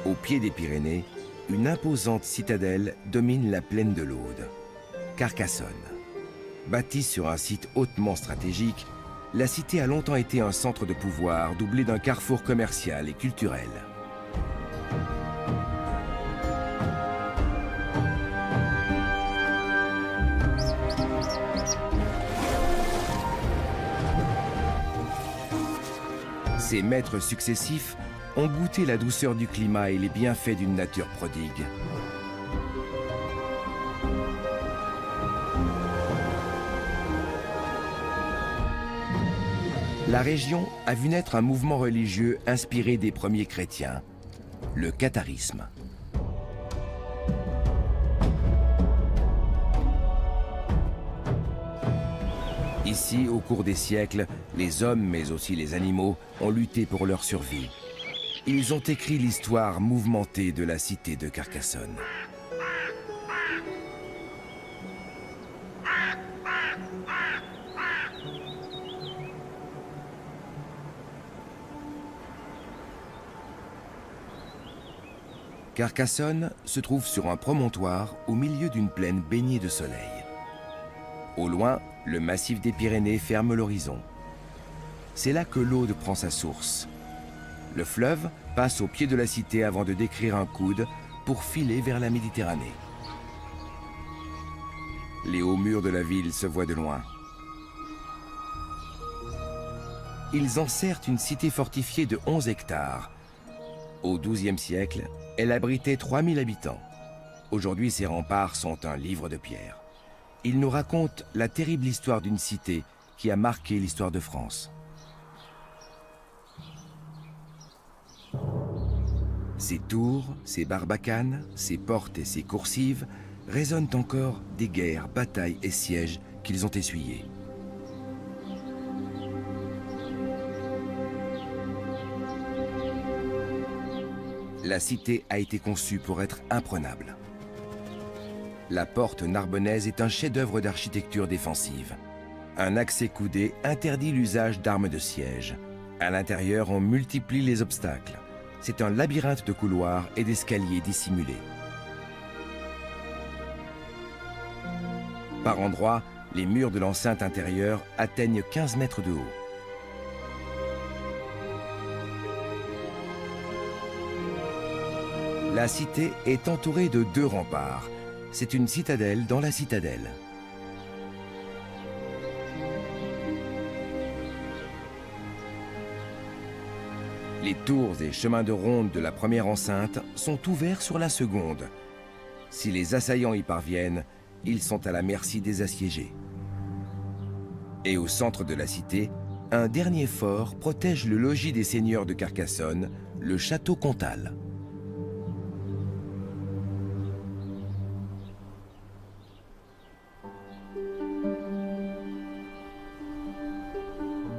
Au pied des Pyrénées, une imposante citadelle domine la plaine de l'Aude, Carcassonne. Bâtie sur un site hautement stratégique, la cité a longtemps été un centre de pouvoir doublé d'un carrefour commercial et culturel. Ses maîtres successifs ont goûté la douceur du climat et les bienfaits d'une nature prodigue. La région a vu naître un mouvement religieux inspiré des premiers chrétiens, le catharisme. Ici, au cours des siècles, les hommes, mais aussi les animaux, ont lutté pour leur survie. Ils ont écrit l'histoire mouvementée de la cité de Carcassonne. Carcassonne se trouve sur un promontoire au milieu d'une plaine baignée de soleil. Au loin, le massif des Pyrénées ferme l'horizon. C'est là que l'Aude prend sa source. Le fleuve passe au pied de la cité avant de décrire un coude pour filer vers la Méditerranée. Les hauts murs de la ville se voient de loin. Ils enserrent une cité fortifiée de 11 hectares. Au XIIe siècle, elle abritait 3000 habitants. Aujourd'hui, ses remparts sont un livre de pierre. Il nous raconte la terrible histoire d'une cité qui a marqué l'histoire de France. Ses tours, ses barbacanes, ses portes et ses coursives résonnent encore des guerres, batailles et sièges qu'ils ont essuyés. La cité a été conçue pour être imprenable. La porte narbonnaise est un chef-d'œuvre d'architecture défensive. Un accès coudé interdit l'usage d'armes de siège. À l'intérieur, on multiplie les obstacles. C'est un labyrinthe de couloirs et d'escaliers dissimulés. Par endroits, les murs de l'enceinte intérieure atteignent 15 mètres de haut. La cité est entourée de 2 remparts. C'est une citadelle dans la citadelle. Les tours et chemins de ronde de la première enceinte sont ouverts sur la seconde. Si les assaillants y parviennent, ils sont à la merci des assiégés. Et au centre de la cité, un dernier fort protège le logis des seigneurs de Carcassonne, le château Comtal.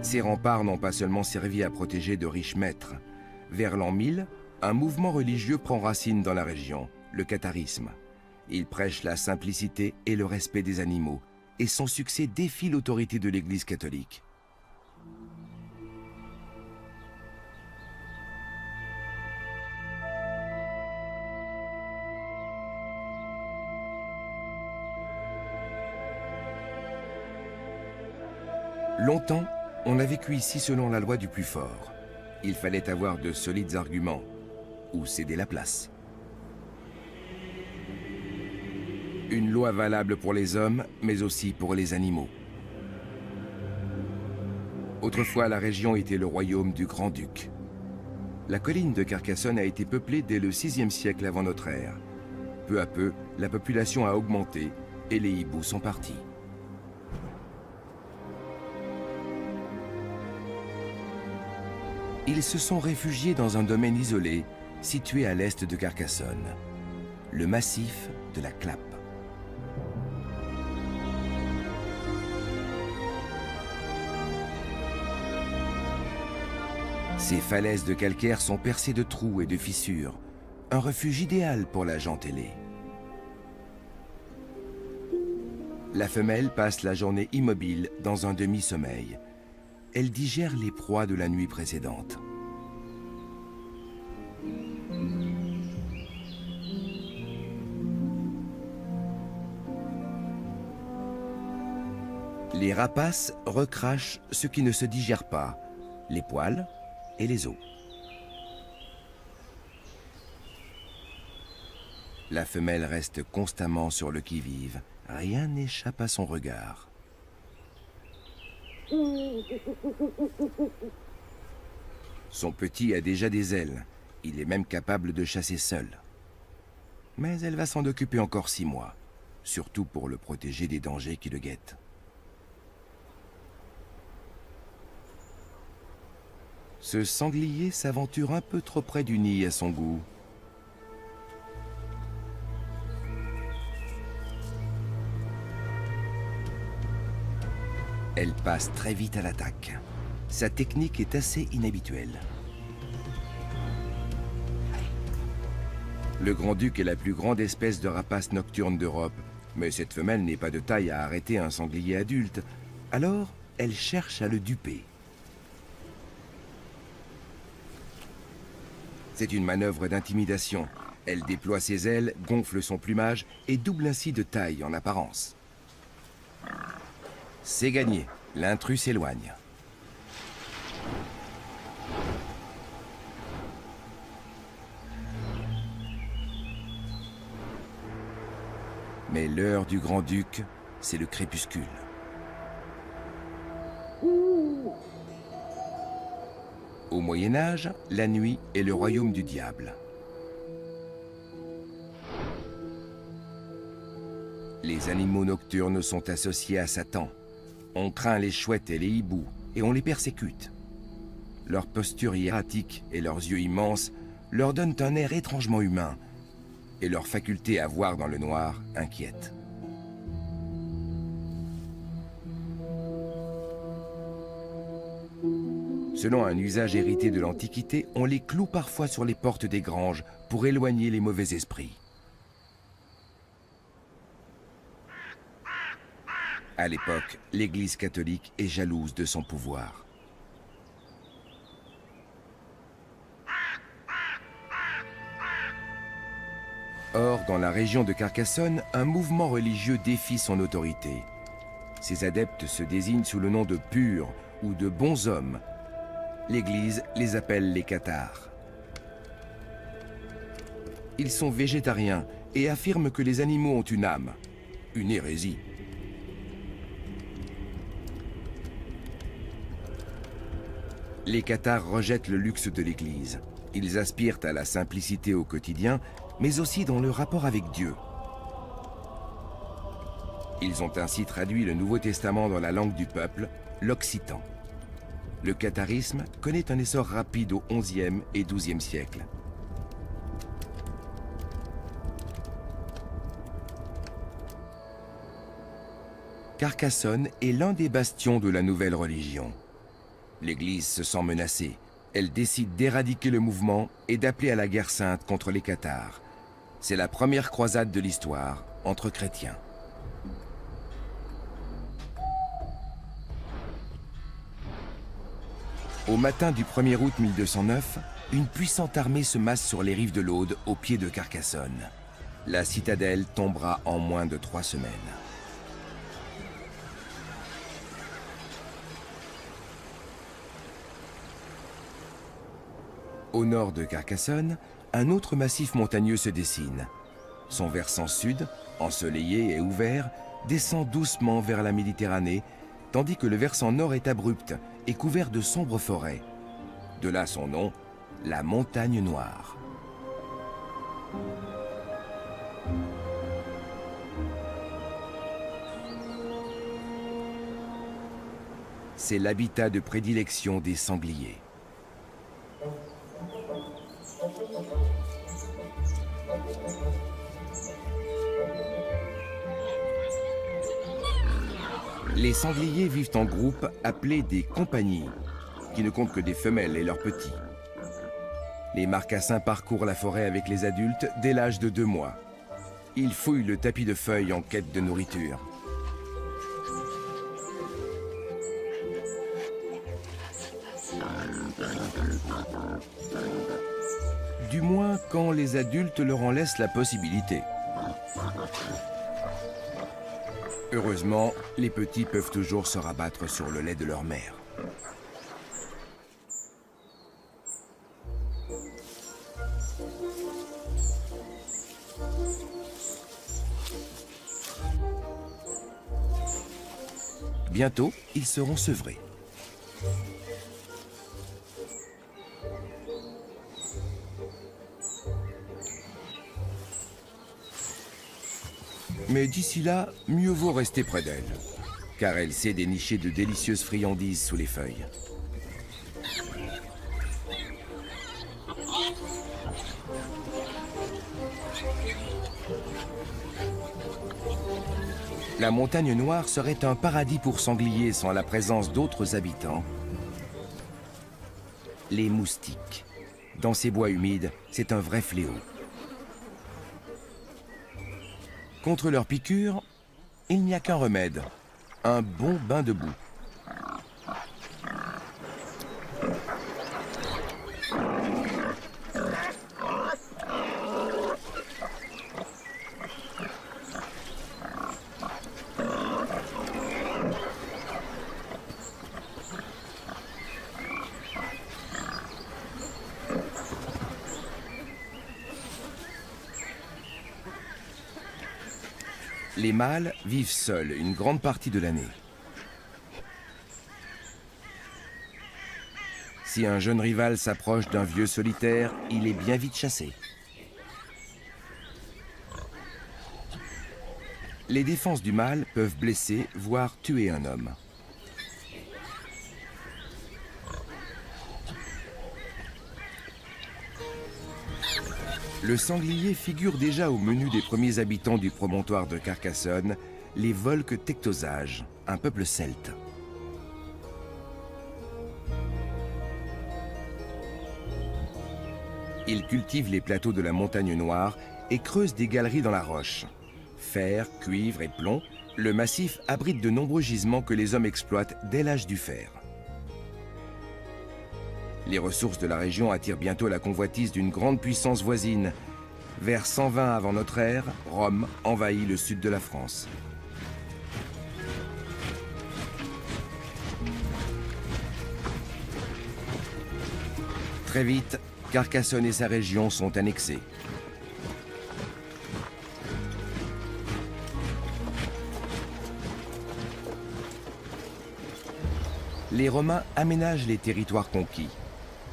Ces remparts n'ont pas seulement servi à protéger de riches maîtres. Vers l'an 1000, un mouvement religieux prend racine dans la région, le catharisme. Il prêche la simplicité et le respect des animaux, et son succès défie l'autorité de l'Église catholique. Longtemps, on a vécu ici selon la loi du plus fort. Il fallait avoir de solides arguments ou céder la place. Une loi valable pour les hommes, mais aussi pour les animaux. Autrefois, la région était le royaume du grand-duc. La colline de Carcassonne a été peuplée dès le VIe siècle avant notre ère. Peu à peu, la population a augmenté et les hiboux sont partis. Ils se sont réfugiés dans un domaine isolé, situé à l'est de Carcassonne, le massif de la Clappe. Ces falaises de calcaire sont percées de trous et de fissures, un refuge idéal pour la gent ailée. La femelle passe la journée immobile dans un demi-sommeil. Elle digère les proies de la nuit précédente. Les rapaces recrachent ce qui ne se digère pas, les poils et les os. La femelle reste constamment sur le qui-vive. Rien n'échappe à son regard. Son petit a déjà des ailes. Il est même capable de chasser seul. Mais elle va s'en occuper encore 6 mois, surtout pour le protéger des dangers qui le guettent. Ce sanglier s'aventure un peu trop près du nid à son goût. Elle passe très vite à l'attaque. Sa technique est assez inhabituelle. Le grand-duc est la plus grande espèce de rapace nocturne d'Europe, mais cette femelle n'est pas de taille à arrêter un sanglier adulte. Alors, elle cherche à le duper. C'est une manœuvre d'intimidation. Elle déploie ses ailes, gonfle son plumage et double ainsi de taille en apparence. C'est gagné. L'intrus s'éloigne. Mais l'heure du grand-duc, c'est le crépuscule. Au Moyen-Âge, la nuit est le royaume du diable. Les animaux nocturnes sont associés à Satan. On craint les chouettes et les hiboux, et on les persécute. Leur posture hiératique et leurs yeux immenses leur donnent un air étrangement humain, et leur faculté à voir dans le noir inquiète. Selon un usage hérité de l'Antiquité, on les cloue parfois sur les portes des granges pour éloigner les mauvais esprits. À l'époque, l'Église catholique est jalouse de son pouvoir. Or, dans la région de Carcassonne, un mouvement religieux défie son autorité. Ses adeptes se désignent sous le nom de purs ou de bons hommes. L'Église les appelle les cathares. Ils sont végétariens et affirment que les animaux ont une âme. Une hérésie. Les cathares rejettent le luxe de l'Église. Ils aspirent à la simplicité au quotidien, mais aussi dans le rapport avec Dieu. Ils ont ainsi traduit le Nouveau Testament dans la langue du peuple, l'occitan. Le catharisme connaît un essor rapide au XIe et XIIe siècle. Carcassonne est l'un des bastions de la nouvelle religion. L'Église se sent menacée. Elle décide d'éradiquer le mouvement et d'appeler à la guerre sainte contre les cathares. C'est la première croisade de l'histoire entre chrétiens. Au matin du 1er août 1209, une puissante armée se masse sur les rives de l'Aude, au pied de Carcassonne. La citadelle tombera en moins de 3 semaines. Au nord de Carcassonne, un autre massif montagneux se dessine. Son versant sud, ensoleillé et ouvert, descend doucement vers la Méditerranée, tandis que le versant nord est abrupt et couvert de sombres forêts. De là son nom, la Montagne Noire. C'est l'habitat de prédilection des sangliers. Les sangliers vivent en groupe appelés des compagnies, qui ne comptent que des femelles et leurs petits. Les marcassins parcourent la forêt avec les adultes dès l'âge de 2 mois. Ils fouillent le tapis de feuilles en quête de nourriture. Du moins quand les adultes leur en laissent la possibilité. Heureusement, les petits peuvent toujours se rabattre sur le lait de leur mère. Bientôt, ils seront sevrés. Mais d'ici là, mieux vaut rester près d'elle, car elle sait dénicher de délicieuses friandises sous les feuilles. La montagne noire serait un paradis pour sangliers sans la présence d'autres habitants. Les moustiques. Dans ces bois humides, c'est un vrai fléau. Contre leurs piqûres, il n'y a qu'un remède, un bon bain de boue. Les mâles vivent seuls une grande partie de l'année. Si un jeune rival s'approche d'un vieux solitaire, il est bien vite chassé. Les défenses du mâle peuvent blesser, voire tuer un homme. Le sanglier figure déjà au menu des premiers habitants du promontoire de Carcassonne, les Volques tectosages, un peuple celte. Ils cultivent les plateaux de la montagne noire et creusent des galeries dans la roche. Fer, cuivre et plomb, le massif abrite de nombreux gisements que les hommes exploitent dès l'âge du fer. Les ressources de la région attirent bientôt la convoitise d'une grande puissance voisine. Vers 120 avant notre ère, Rome envahit le sud de la France. Très vite, Carcassonne et sa région sont annexées. Les Romains aménagent les territoires conquis.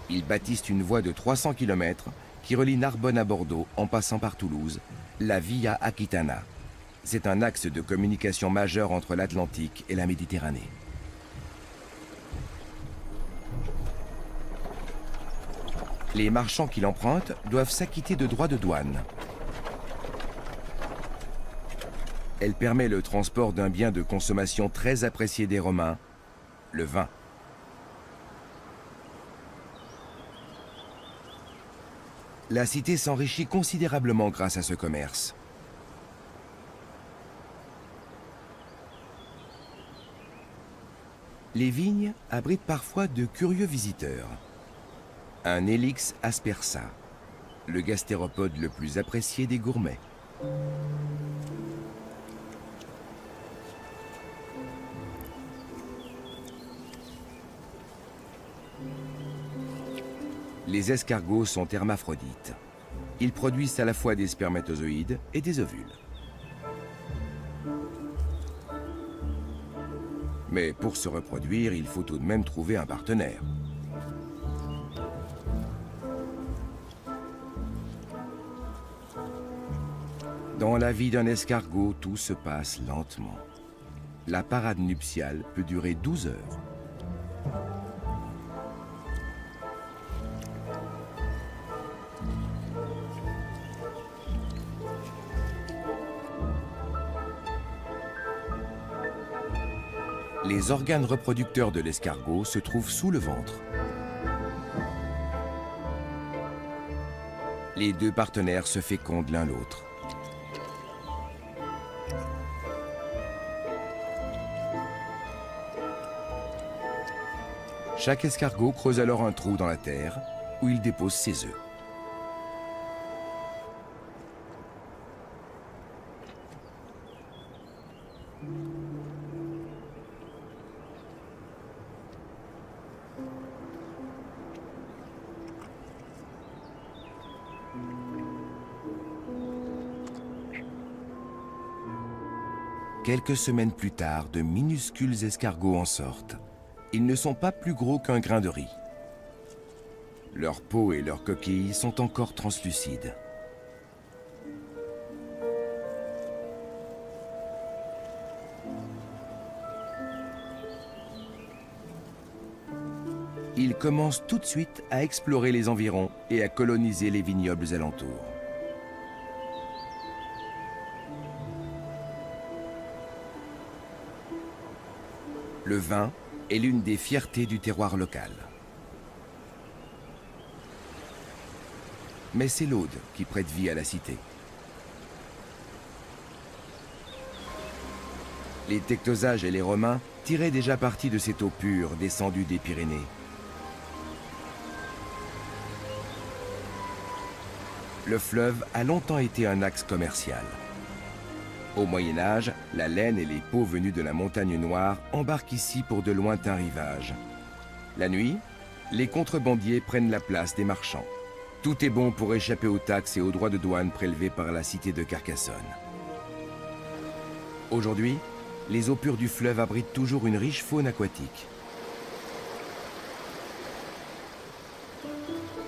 Ils bâtissent une voie de 300 km qui relie Narbonne à Bordeaux en passant par Toulouse, la Via Aquitana. C'est un axe de communication majeur entre l'Atlantique et la Méditerranée. Les marchands qui l'empruntent doivent s'acquitter de droits de douane. Elle permet le transport d'un bien de consommation très apprécié des Romains, le vin. La cité s'enrichit considérablement grâce à ce commerce. Les vignes abritent parfois de curieux visiteurs. Un Helix aspersa, le gastéropode le plus apprécié des gourmets. Les escargots sont hermaphrodites. Ils produisent à la fois des spermatozoïdes et des ovules. Mais pour se reproduire, il faut tout de même trouver un partenaire. Dans la vie d'un escargot, tout se passe lentement. La parade nuptiale peut durer 12 heures. Les organes reproducteurs de l'escargot se trouvent sous le ventre. Les deux partenaires se fécondent l'un l'autre. Chaque escargot creuse alors un trou dans la terre où il dépose ses œufs. Quelques semaines plus tard, de minuscules escargots en sortent. Ils ne sont pas plus gros qu'un grain de riz. Leur peau et leurs coquilles sont encore translucides. Ils commencent tout de suite à explorer les environs et à coloniser les vignobles alentours. Le vin est l'une des fiertés du terroir local. Mais c'est l'Aude qui prête vie à la cité. Les Tectosages et les Romains tiraient déjà parti de cette eau pure descendue des Pyrénées. Le fleuve a longtemps été un axe commercial. Au Moyen-Âge, la laine et les peaux venues de la montagne noire embarquent ici pour de lointains rivages. La nuit, les contrebandiers prennent la place des marchands. Tout est bon pour échapper aux taxes et aux droits de douane prélevés par la cité de Carcassonne. Aujourd'hui, les eaux pures du fleuve abritent toujours une riche faune aquatique.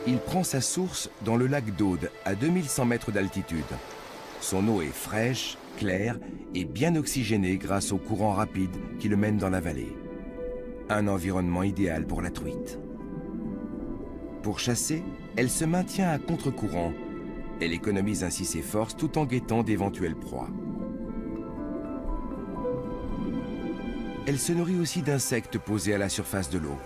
Il prend sa source dans le lac d'Aude, à 2100 mètres d'altitude. Son eau est fraîche, claire et bien oxygénée grâce au courant rapide qui le mène dans la vallée. Un environnement idéal pour la truite. Pour chasser, elle se maintient à contre-courant. Elle économise ainsi ses forces tout en guettant d'éventuelles proies. Elle se nourrit aussi d'insectes posés à la surface de l'eau.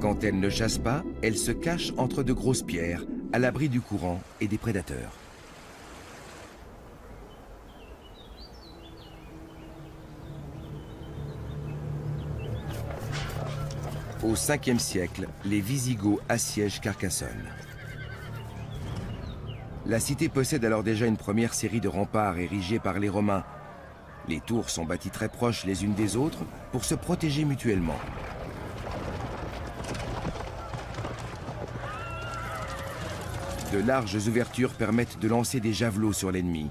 Quand elle ne chasse pas, elle se cache entre de grosses pierres, à l'abri du courant et des prédateurs. Au 5e siècle, les Wisigoths assiègent Carcassonne. La cité possède alors déjà une première série de remparts érigés par les Romains. Les tours sont bâties très proches les unes des autres pour se protéger mutuellement. De larges ouvertures permettent de lancer des javelots sur l'ennemi.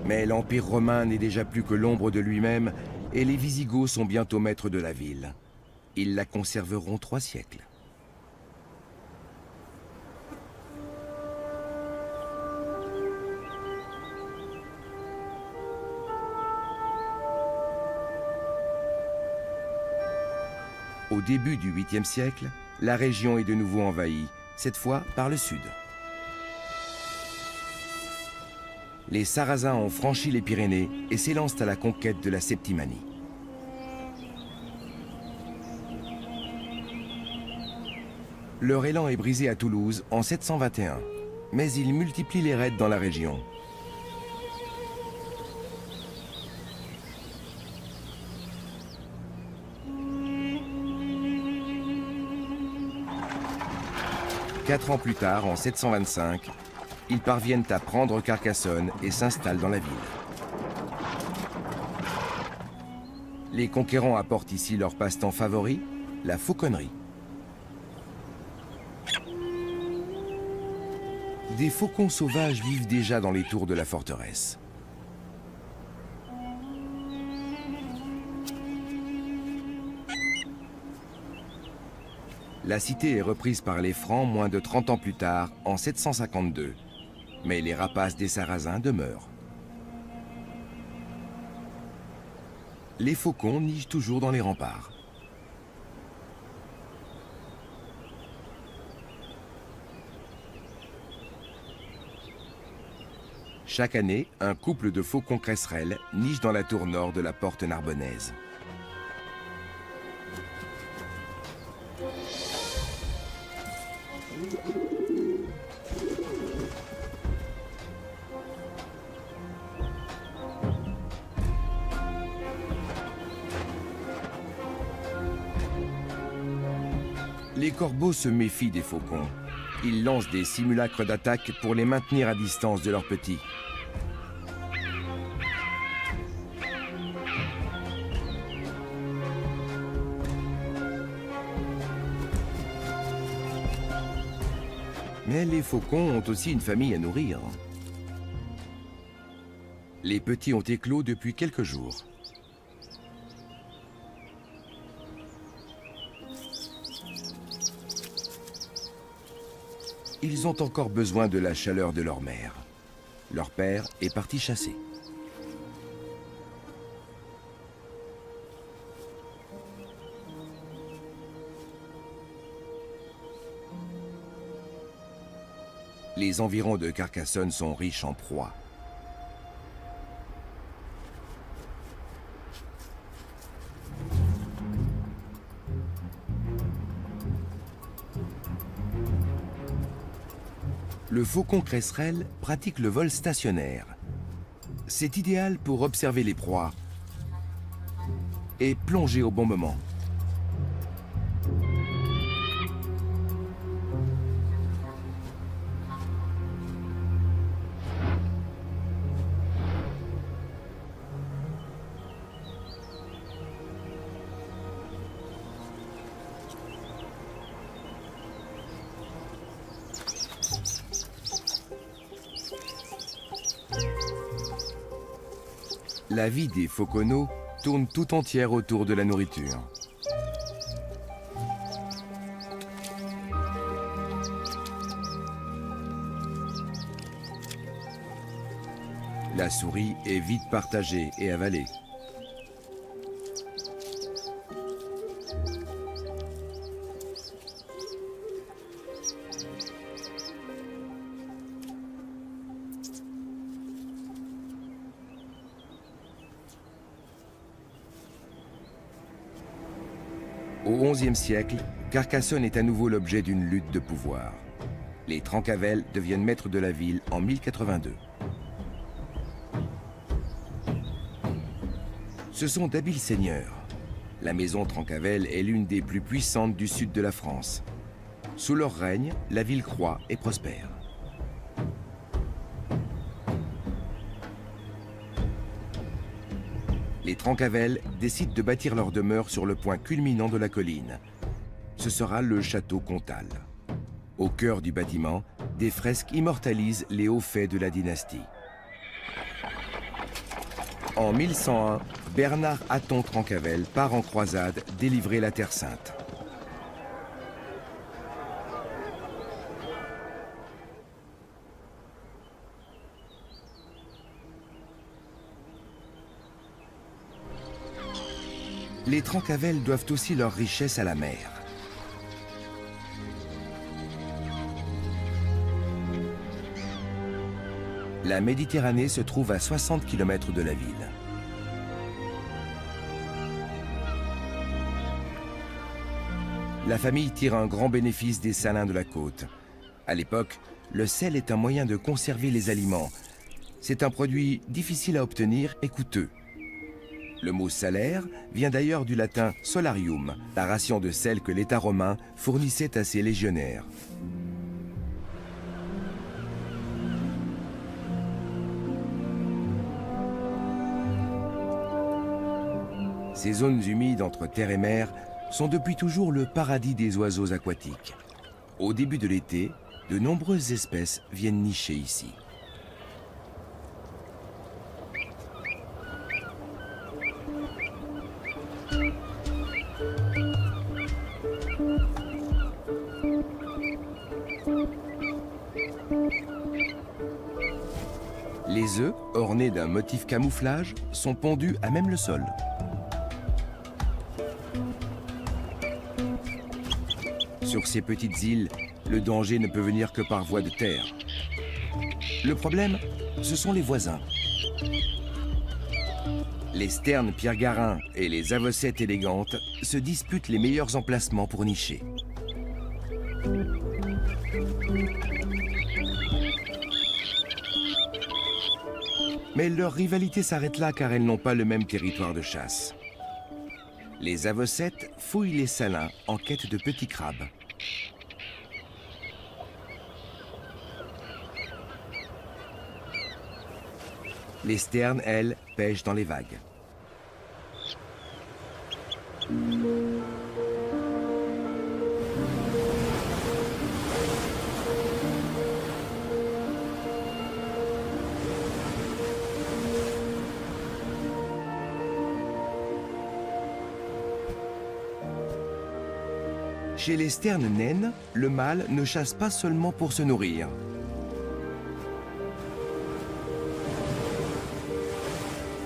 Mais l'Empire romain n'est déjà plus que l'ombre de lui-même et les Wisigoths sont bientôt maîtres de la ville. Ils la conserveront 3 siècles. Au début du 8e siècle, la région est de nouveau envahie, cette fois par le sud. Les Sarrasins ont franchi les Pyrénées et s'élancent à la conquête de la Septimanie. Leur élan est brisé à Toulouse en 721, mais ils multiplient les raids dans la région. Quatre ans plus tard, en 725, ils parviennent à prendre Carcassonne et s'installent dans la ville. Les conquérants apportent ici leur passe-temps favori, la fauconnerie. Des faucons sauvages vivent déjà dans les tours de la forteresse. La cité est reprise par les Francs moins de 30 ans plus tard, en 752. Mais les rapaces des Sarrasins demeurent. Les faucons nichent toujours dans les remparts. Chaque année, un couple de faucons cresserelles niche dans la tour nord de la porte narbonnaise. Les corbeaux se méfient des faucons. Ils lancent des simulacres d'attaque pour les maintenir à distance de leurs petits. Mais les faucons ont aussi une famille à nourrir. Les petits ont éclos depuis quelques jours. Ils ont encore besoin de la chaleur de leur mère. Leur père est parti chasser. Les environs de Carcassonne sont riches en proies. Le faucon cresserelle pratique le vol stationnaire. C'est idéal pour observer les proies et plonger au bon moment. La vie des fauconneaux tourne tout entière autour de la nourriture. La souris est vite partagée et avalée. Au XIe siècle, Carcassonne est à nouveau l'objet d'une lutte de pouvoir. Les Trencavel deviennent maîtres de la ville en 1082. Ce sont d'habiles seigneurs. La maison Trencavel est l'une des plus puissantes du sud de la France. Sous leur règne, la ville croît et prospère. Les Trencavel décident de bâtir leur demeure sur le point culminant de la colline. Ce sera le château comtal. Au cœur du bâtiment, des fresques immortalisent les hauts faits de la dynastie. En 1101, Bernard Hatton Trencavel part en croisade délivrer la Terre Sainte. Les Trencavel doivent aussi leur richesse à la mer. La Méditerranée se trouve à 60 km de la ville. La famille tire un grand bénéfice des salins de la côte. À l'époque, le sel est un moyen de conserver les aliments. C'est un produit difficile à obtenir et coûteux. Le mot salaire vient d'ailleurs du latin solarium, la ration de sel que l'État romain fournissait à ses légionnaires. Ces zones humides entre terre et mer sont depuis toujours le paradis des oiseaux aquatiques. Au début de l'été, de nombreuses espèces viennent nicher ici. Les œufs, ornés d'un motif camouflage, sont pondus à même le sol. Sur ces petites îles, le danger ne peut venir que par voie de terre. Le problème, ce sont les voisins. Les sternes Pierre-Garin et les avossettes élégantes se disputent les meilleurs emplacements pour nicher. Mais leur rivalité s'arrête là car elles n'ont pas le même territoire de chasse. Les avossettes fouillent les salins en quête de petits crabes. Les sternes, elles, pêchent dans les vagues. Chez les sternes naines, le mâle ne chasse pas seulement pour se nourrir.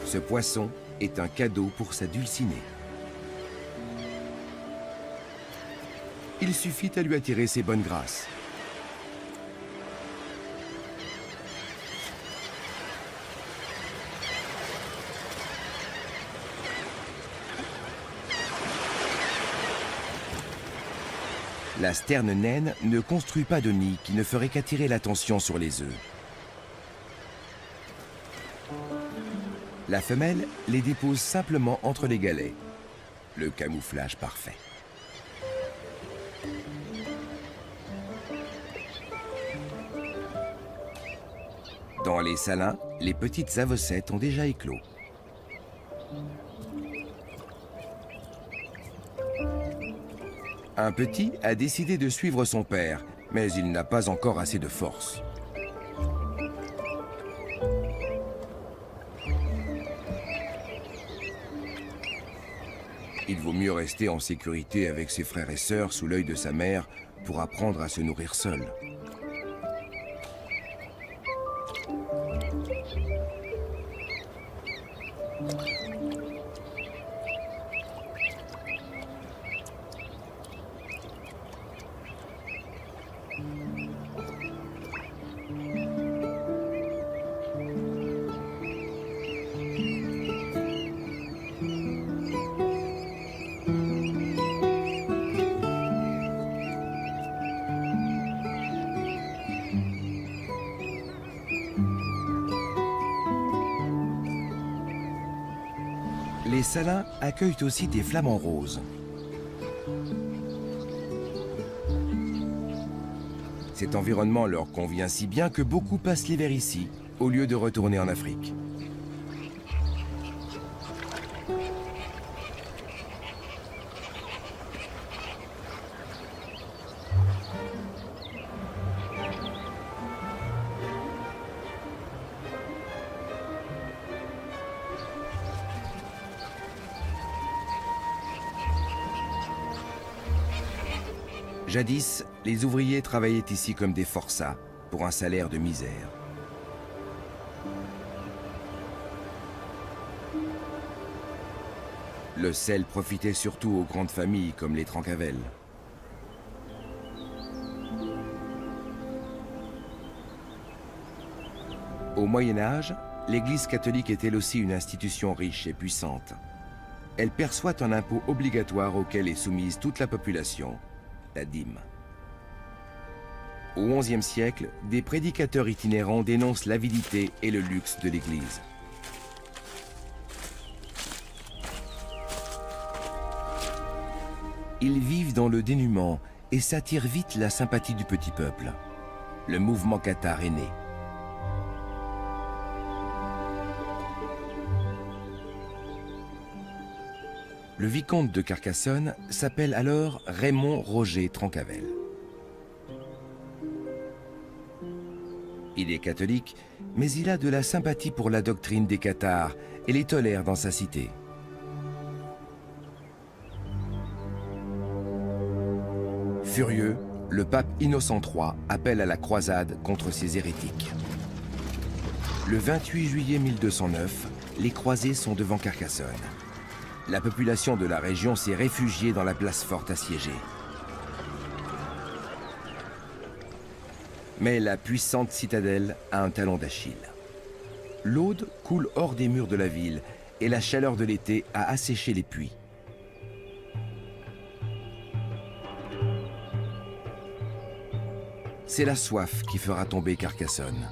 Ce poisson est un cadeau pour sa dulcinée. Il suffit à lui attirer ses bonnes grâces. La sterne naine ne construit pas de nid qui ne ferait qu'attirer l'attention sur les œufs. La femelle les dépose simplement entre les galets. Le camouflage parfait. Dans les salins, les petites avocettes ont déjà éclos. Un petit a décidé de suivre son père, mais il n'a pas encore assez de force. Il vaut mieux rester en sécurité avec ses frères et sœurs sous l'œil de sa mère pour apprendre à se nourrir seul. Les salins accueillent aussi des flamants roses. Cet environnement leur convient si bien que beaucoup passent l'hiver ici, au lieu de retourner en Afrique. Jadis, les ouvriers travaillaient ici comme des forçats, pour un salaire de misère. Le sel profitait surtout aux grandes familles comme les Trencavel. Au Moyen Âge, l'Église catholique est elle aussi une institution riche et puissante. Elle perçoit un impôt obligatoire auquel est soumise toute la population, la dîme. Au XIe siècle, des prédicateurs itinérants dénoncent l'avidité et le luxe de l'Église. Ils vivent dans le dénuement et s'attirent vite la sympathie du petit peuple. Le mouvement cathare est né. Le vicomte de Carcassonne s'appelle alors Raymond Roger Trencavel. Il est catholique, mais il a de la sympathie pour la doctrine des cathares et les tolère dans sa cité. Furieux, le pape Innocent III appelle à la croisade contre ces hérétiques. Le 28 juillet 1209, les croisés sont devant Carcassonne. La population de la région s'est réfugiée dans la place forte assiégée. Mais la puissante citadelle a un talon d'Achille. L'Aude coule hors des murs de la ville et la chaleur de l'été a asséché les puits. C'est la soif qui fera tomber Carcassonne.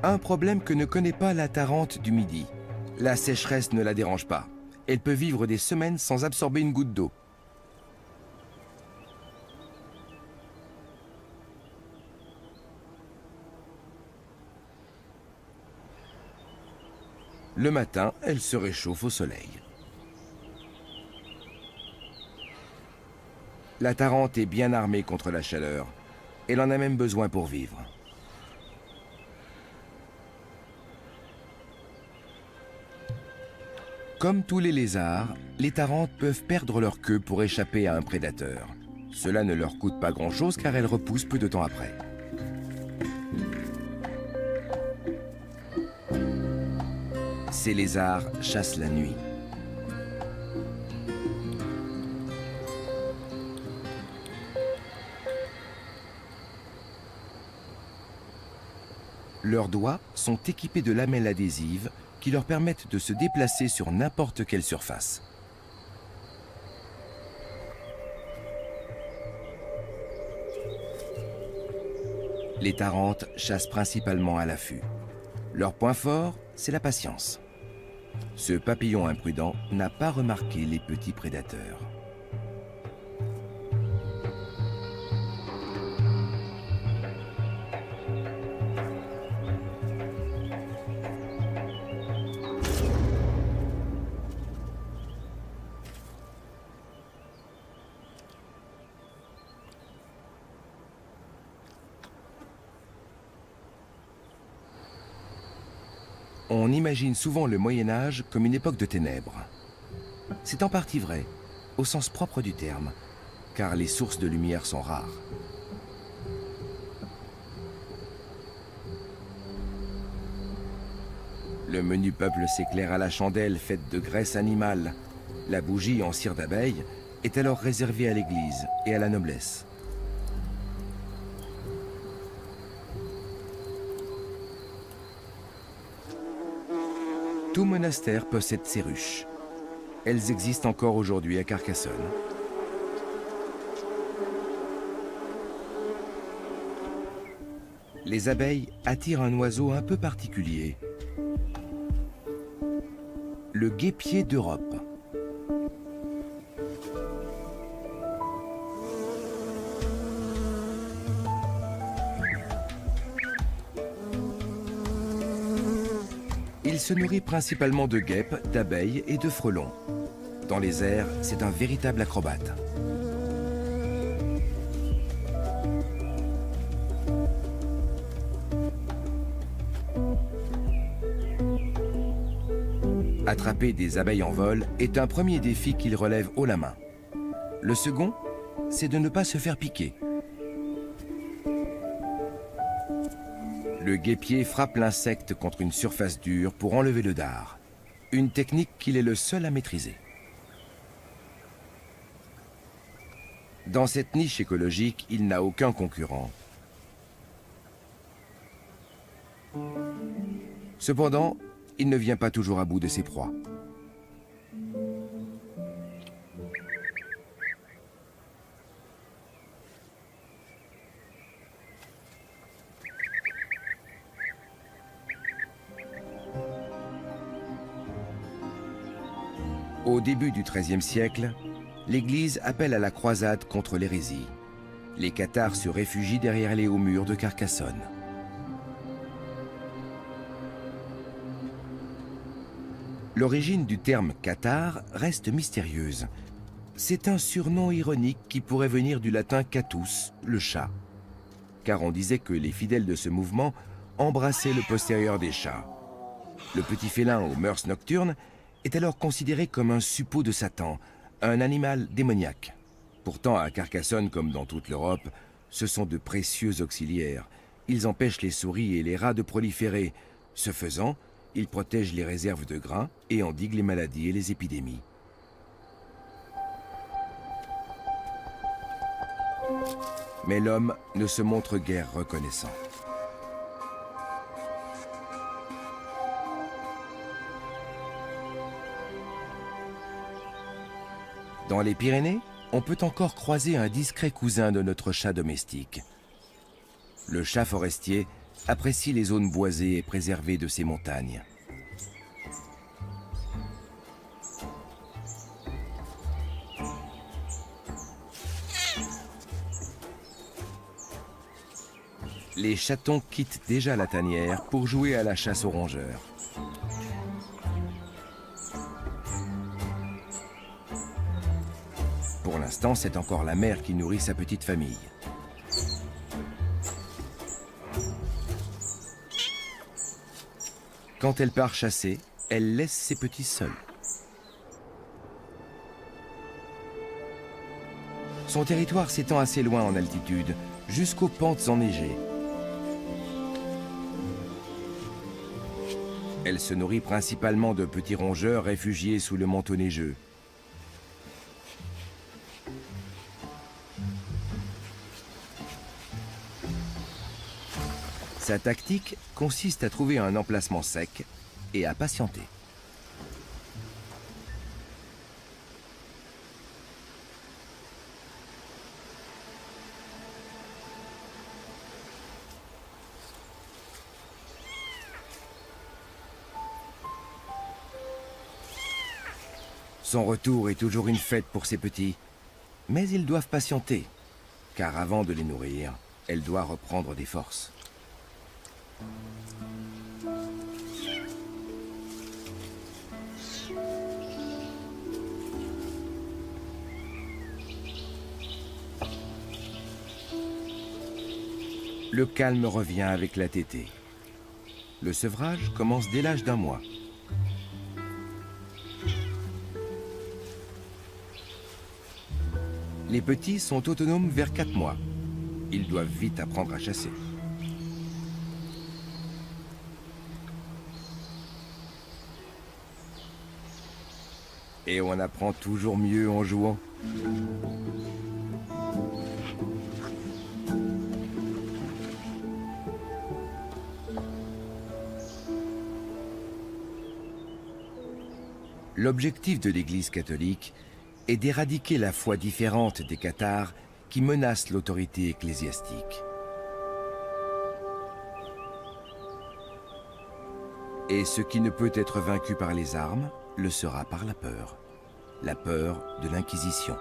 Un problème que ne connaît pas la Tarente du Midi. La sécheresse ne la dérange pas. Elle peut vivre des semaines sans absorber une goutte d'eau. Le matin, elle se réchauffe au soleil. La Tarente est bien armée contre la chaleur. Elle en a même besoin pour vivre. Comme tous les lézards, les tarantes peuvent perdre leur queue pour échapper à un prédateur. Cela ne leur coûte pas grand-chose car elles repoussent peu de temps après. Ces lézards chassent la nuit. Leurs doigts sont équipés de lamelles adhésives qui leur permettent de se déplacer sur n'importe quelle surface. Les tarantes chassent principalement à l'affût. Leur point fort, c'est la patience. Ce papillon imprudent n'a pas remarqué les petits prédateurs. On imagine souvent le Moyen-Âge comme une époque de ténèbres. C'est en partie vrai, au sens propre du terme, car les sources de lumière sont rares. Le menu peuple s'éclaire à la chandelle faite de graisse animale. La bougie en cire d'abeille est alors réservée à l'Église et à la noblesse. Tout monastère possède ces ruches. Elles existent encore aujourd'hui à Carcassonne. Les abeilles attirent un oiseau un peu particulier, le guêpier d'Europe. Il se nourrit principalement de guêpes, d'abeilles et de frelons. Dans les airs, c'est un véritable acrobate. Attraper des abeilles en vol est un premier défi qu'il relève haut la main. Le second, c'est de ne pas se faire piquer. Le guêpier frappe l'insecte contre une surface dure pour enlever le dard. Une technique qu'il est le seul à maîtriser. Dans cette niche écologique, il n'a aucun concurrent. Cependant, il ne vient pas toujours à bout de ses proies. Au début du XIIIe siècle, l'Église appelle à la croisade contre l'hérésie. Les cathares se réfugient derrière les hauts murs de Carcassonne. L'origine du terme cathare reste mystérieuse. C'est un surnom ironique qui pourrait venir du latin catus, le chat. Car on disait que les fidèles de ce mouvement embrassaient le postérieur des chats. Le petit félin aux mœurs nocturnes est alors considéré comme un suppôt de Satan, un animal démoniaque. Pourtant, à Carcassonne, comme dans toute l'Europe, ce sont de précieux auxiliaires. Ils empêchent les souris et les rats de proliférer. Ce faisant, ils protègent les réserves de grains et endiguent les maladies et les épidémies. Mais l'homme ne se montre guère reconnaissant. Dans les Pyrénées, on peut encore croiser un discret cousin de notre chat domestique. Le chat forestier apprécie les zones boisées et préservées de ces montagnes. Les chatons quittent déjà la tanière pour jouer à la chasse aux rongeurs. Pour l'instant, c'est encore la mère qui nourrit sa petite famille. Quand elle part chasser, elle laisse ses petits seuls. Son territoire s'étend assez loin en altitude, jusqu'aux pentes enneigées. Elle se nourrit principalement de petits rongeurs réfugiés sous le manteau neigeux. Sa tactique consiste à trouver un emplacement sec et à patienter. Son retour est toujours une fête pour ses petits, mais ils doivent patienter, car avant de les nourrir, elle doit reprendre des forces. Le calme revient avec la tétée. Le sevrage commence dès l'âge d'1 mois. Les petits sont autonomes vers 4 mois. Ils doivent vite apprendre à chasser. Et on apprend toujours mieux en jouant. L'objectif de l'Église catholique est d'éradiquer la foi différente des cathares qui menacent l'autorité ecclésiastique. Et ce qui ne peut être vaincu par les armes le sera par la peur de l'Inquisition.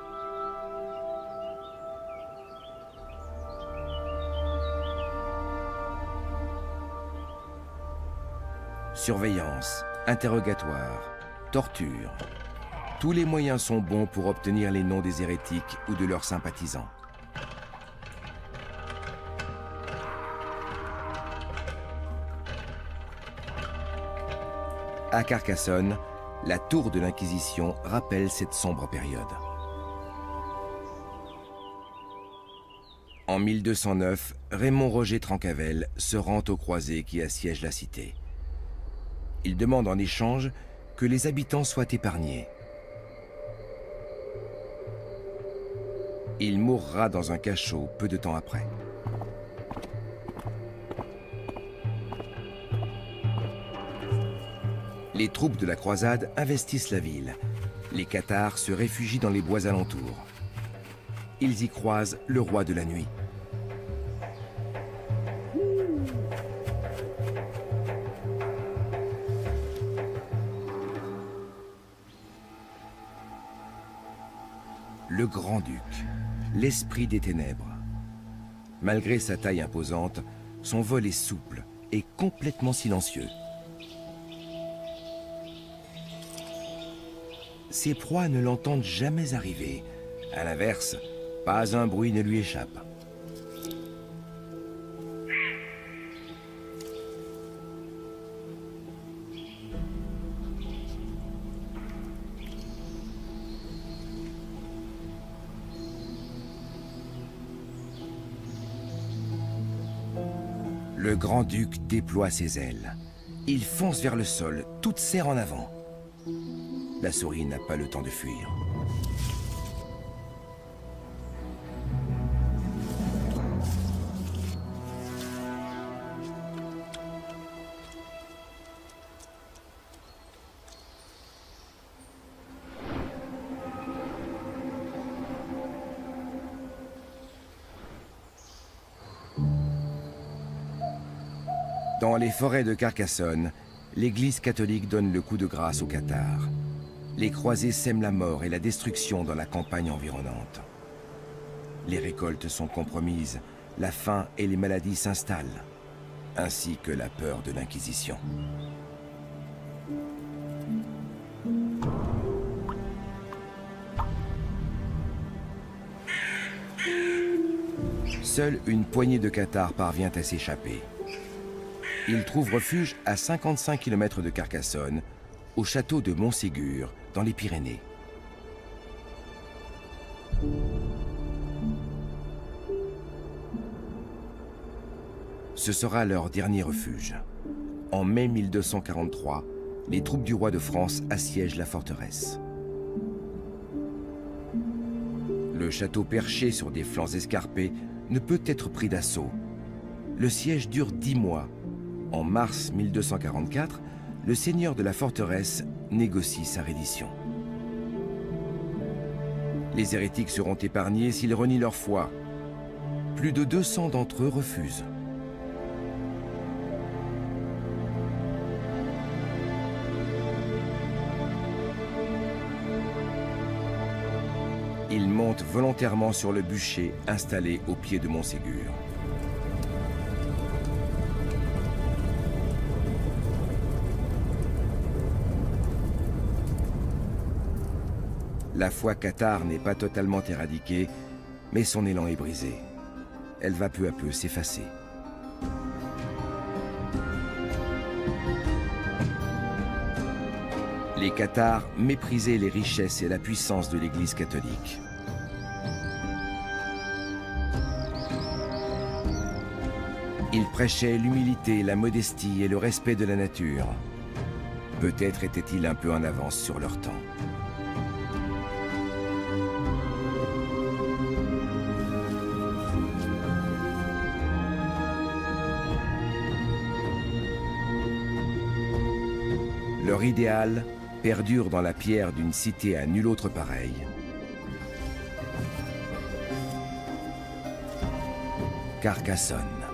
Surveillance, interrogatoire, torture. Tous les moyens sont bons pour obtenir les noms des hérétiques ou de leurs sympathisants. À Carcassonne, la tour de l'Inquisition rappelle cette sombre période. En 1209, Raymond Roger Trencavel se rend aux croisés qui assiègent la cité. Il demande en échange que les habitants soient épargnés. Il mourra dans un cachot peu de temps après. Les troupes de la croisade investissent la ville. Les cathares se réfugient dans les bois alentours. Ils y croisent le roi de la nuit. Le grand-duc, l'esprit des ténèbres. Malgré sa taille imposante, son vol est souple et complètement silencieux. Ses proies ne l'entendent jamais arriver. À l'inverse, pas un bruit ne lui échappe. Le grand-duc déploie ses ailes. Il fonce vers le sol, toute serre en avant. La souris n'a pas le temps de fuir. Dans les forêts de Carcassonne, l'Église catholique donne le coup de grâce aux cathares. Les croisés sèment la mort et la destruction dans la campagne environnante. Les récoltes sont compromises, la faim et les maladies s'installent, ainsi que la peur de l'Inquisition. Seule une poignée de cathares parvient à s'échapper. Ils trouvent refuge à 55 km de Carcassonne, au château de Montségur, dans les Pyrénées. Ce sera leur dernier refuge. En mai 1243, les troupes du roi de France assiègent la forteresse. Le château perché sur des flancs escarpés ne peut être pris d'assaut. Le siège dure 10 mois. En mars 1244, le seigneur de la forteresse négocie sa reddition. Les hérétiques seront épargnés s'ils renient leur foi. Plus de 200 d'entre eux refusent. Ils montent volontairement sur le bûcher installé au pied de Montségur. La foi cathare n'est pas totalement éradiquée, mais son élan est brisé. Elle va peu à peu s'effacer. Les cathares méprisaient les richesses et la puissance de l'Église catholique. Ils prêchaient l'humilité, la modestie et le respect de la nature. Peut-être étaient-ils un peu en avance sur leur temps. Leur idéal perdure dans la pierre d'une cité à nulle autre pareille. Carcassonne.